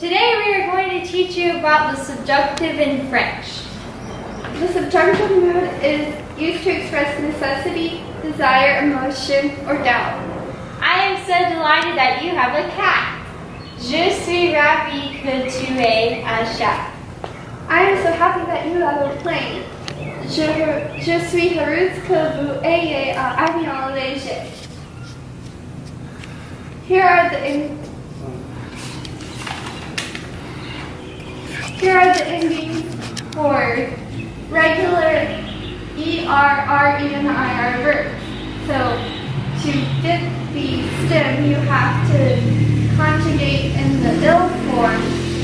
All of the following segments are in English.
Today we are going to teach you about the subjunctive in French. The subjunctive mood is used to express necessity, desire, emotion, or doubt. I am so delighted that you have a cat. Je suis ravie que tu aies un chat. I am so happy that you have a plane. Je suis heureuse que vous ayez un avion léger. Here are the endings for regular ER, RE, and IR verbs. So to get the stem, you have to conjugate in the ill form,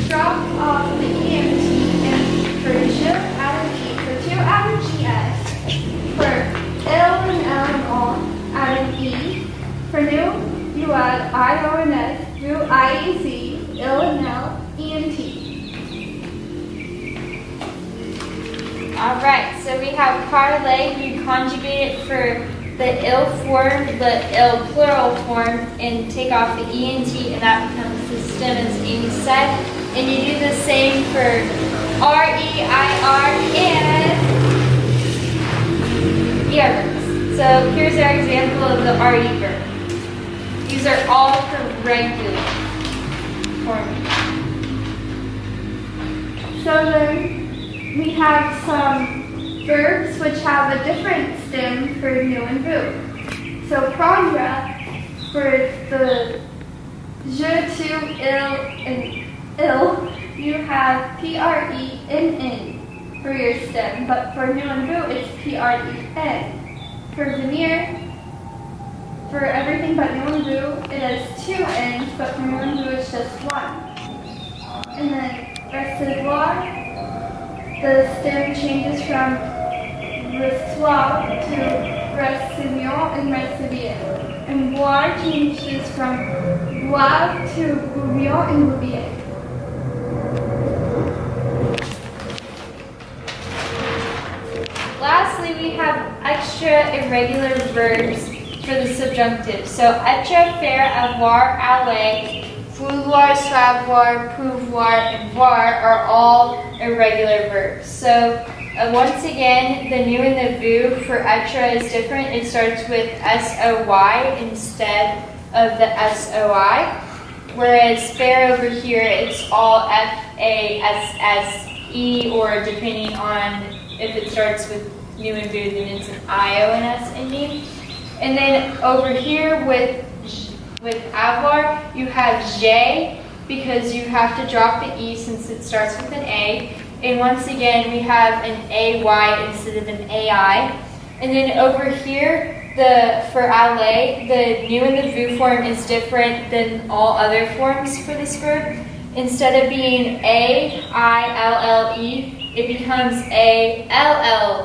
drop off the EMT, and for je, add an E, for to, add an ES, for ill and L and all, add an E, for new, you add I, O, and S, through IEZ, ill and L, ENT. Alright, so we have parlay. You conjugate it for the ill form, the ill plural form, and take off the ENT, and that becomes the stem, as Amy said. And you do the same for REIR and ER verbs. So here's our example of the RE verb. These are all for regular form. So then we have some verbs which have a different stem for new and vous. So prendre, for the je, tu, il, and il, you have PRE and N for your stem, but for new and vous it's PREN. For venir, for everything but new and vous, it has two N's, but for new and vous it's just one. And then recevoir, the stem changes from reçoit to recevoir and recevier. And boire changes from boire to bouillon and bouillir. Lastly, we have extra irregular verbs for the subjunctive. So être, faire, avoir, aller, vouloir, savoir, pouvoir, and voir are all irregular verbs. So once again, the new and the vous for être is different. It starts with SOY instead of the SOI. Whereas faire over here, it's all FASSE, or depending on if it starts with new and vous, then it's an IONS ending. And then over here with avoir, you have J because you have to drop the E since it starts with an A. And once again, we have an AY instead of an AI. And then over here, for aller, the new and the vous form is different than all other forms for this verb. Instead of being AILLE, it becomes ALLI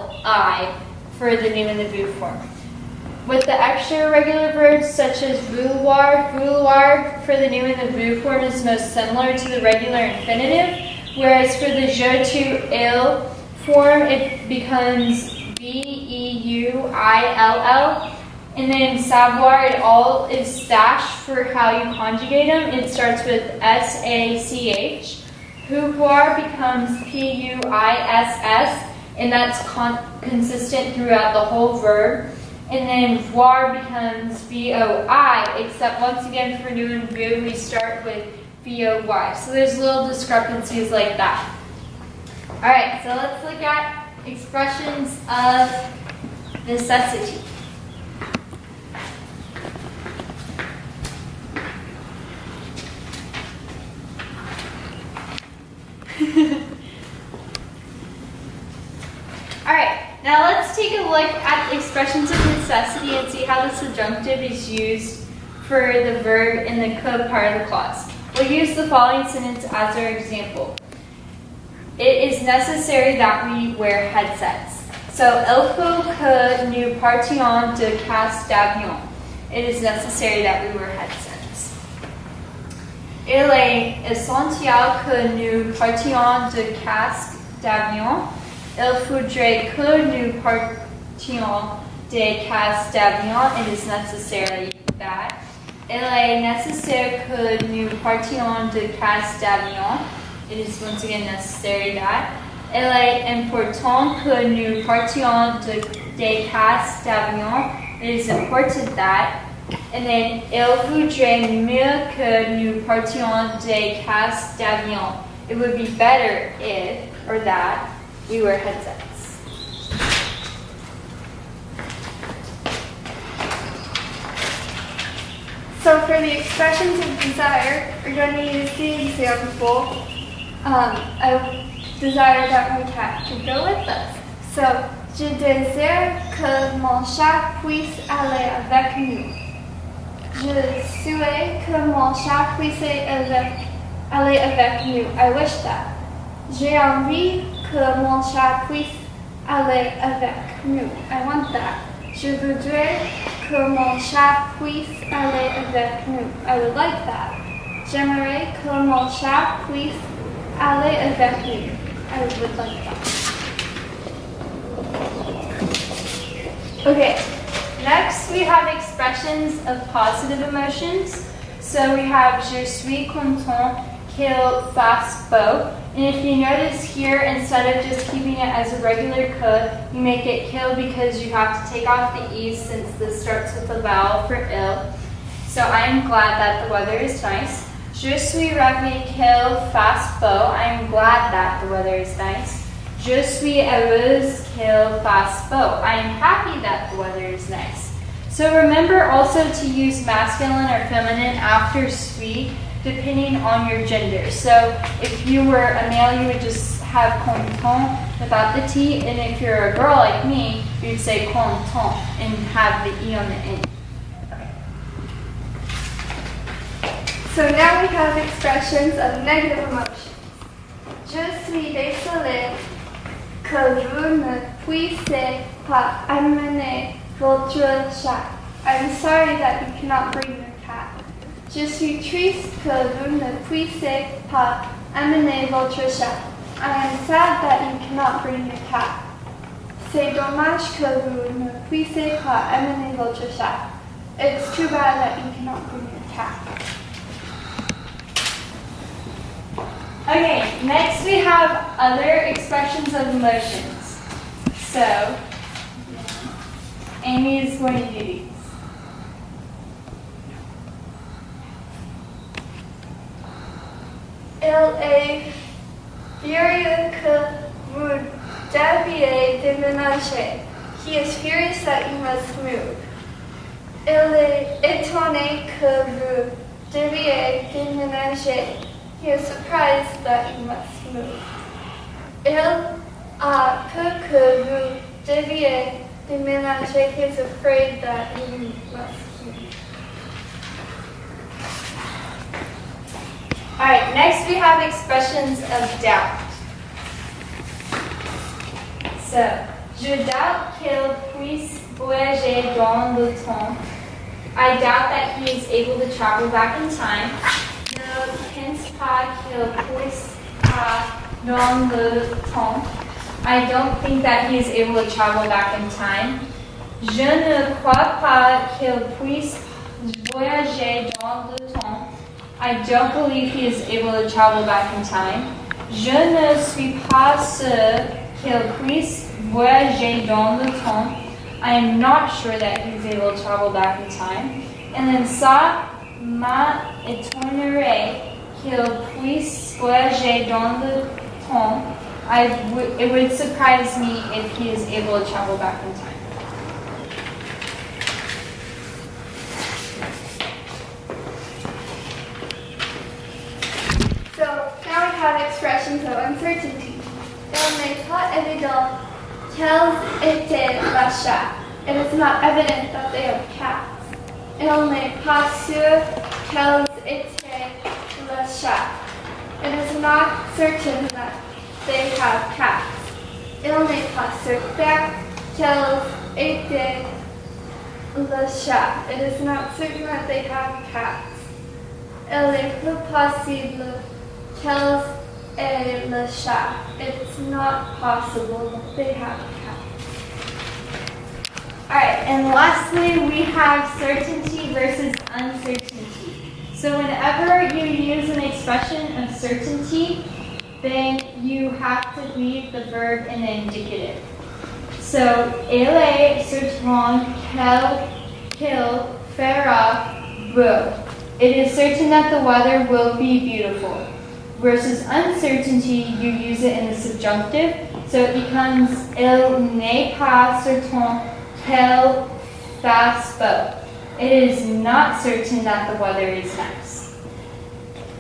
for the new and the vous form. With the extra irregular verbs such as vouloir for the new and the vous form is most similar to the regular infinitive, whereas for the je, tu, il form it becomes BEUILL. And then savoir, it all is stashed for how you conjugate them. It starts with SACH. Pouvoir becomes PUISS, and that's consistent throughout the whole verb. And then voir becomes VOI, except once again for new and vous, we start with VOY. So there's little discrepancies like that. All right, so let's look at expressions of necessity. Alright, now let's take a look at expressions of necessity and see how the subjunctive is used for the verb in the que part of the clause. We'll use the following sentence as our example. It is necessary that we wear headsets. So, il faut que nous partions de casque d'avion. It is necessary that we wear headsets. Il est essentiel que nous partions de casque d'avion. Il faudrait que nous partions des casques d'avion. It is necessary that Il est nécessaire que nous partions de casse d'avion. It is once again necessary that. Il est important que nous partions des casse d'avion. It is important that. And then, il voudrait mieux que nous partions des casse d'avion. It would be better if, or that, we wear headsets. So for the expressions of desire, we're going to use the example, I desire that my cat could go with us. So, je désire que mon chat puisse aller avec nous. Je souhaite que mon chat puisse aller avec nous. I wish that. J'ai envie que mon chat puisse aller avec nous. I want that. Je voudrais que mon chat puisse aller avec nous. I would like that. J'aimerais que mon chat puisse aller avec nous. I would like that. Okay, next we have expressions of positive emotions. So we have je suis content qu'il fasse beau. And if you notice here, instead of just keeping it as a regular que, you make it kill because you have to take off the E since this starts with a vowel for ill. So I am glad that the weather is nice. Je suis ravi qu'il fasse beau. I am glad that the weather is nice. Je suis heureuse qu'il fasse beau. I am happy that the weather is nice. So remember also to use masculine or feminine after suis, depending on your gender. So if you were a male, you would just have content without the T, and if you're a girl like me, you'd say content and have the E on the end. Okay. So now we have expressions of negative emotions. Je suis désolé que vous ne puissiez pas amener votre chat. I'm sorry that you cannot bring your cat. Je suis triste que vous ne puissiez pas amener votre chat. I am sad that you cannot bring your cat. C'est dommage que vous ne puissiez pas amener votre chat. It's too bad that you cannot bring your cat. Okay, next we have other expressions of emotions. So, Amy is going to do these. Il est furieux que vous deviez déménager. He is furious that you must move. Il est étonné que vous deviez déménager. He is surprised that you must move. Il a peur que vous deviez déménager. He is afraid that you must move. Alright, next we have expressions of doubt. So, je doute qu'il puisse voyager dans le temps. I doubt that he is able to travel back in time. Ne pense pas qu'il puisse dans le temps. I don't think that he is able to travel back in time. Je ne crois pas qu'il puisse voyager dans le temps. I don't believe he is able to travel back in time. Je ne suis pas sûr qu'il puisse voyager dans le temps. I am not sure that he's able to travel back in time. And then ça m'étonnerait qu'il puisse voyager dans le temps. It would surprise me if he is able to travel back in time. So now we have expressions of uncertainty. Il n'est pas évident quels étaient les chats. It is not evident that they have cats. Il n'est pas sûr quels étaient les chats. It is not certain that they have cats. Il n'est pas certain quels étaient les chats. It is not certain that they have cats. Il est plus possible quels est le chat. It's not possible that they have cats. Alright, and lastly, we have certainty versus uncertainty. So whenever you use an expression of certainty, then you have to leave the verb in the indicative. So, elle est certaine qu'il fera beau. It is certain that the weather will be beautiful. Versus uncertainty, you use it in the subjunctive. So it becomes il n'est pas certain qu'elle fasse beau. It is not certain that the weather is nice.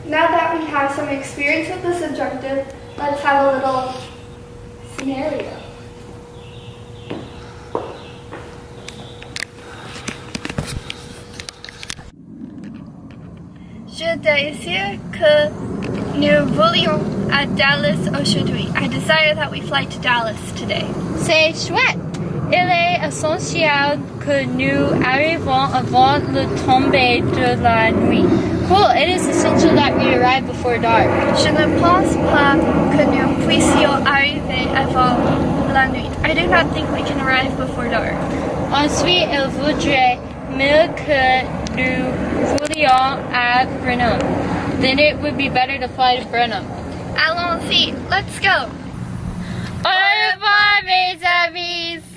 Now that we have some experience with the subjunctive, let's have a little scenario. Je désire que nous volions à Dallas aujourd'hui. I desire that we fly to Dallas today. C'est chouette! Il est essentiel que nous arrivions avant le tomber de la nuit. Cool, it is essential that we arrive before dark. Je ne pense pas que nous puissions arriver avant la nuit. I do not think we can arrive before dark. Ensuite, il voudrait mieux que nous voulions à Brenham. Then it would be better to fly to Brenham. Allons-y, let's go! Au revoir, mes amis!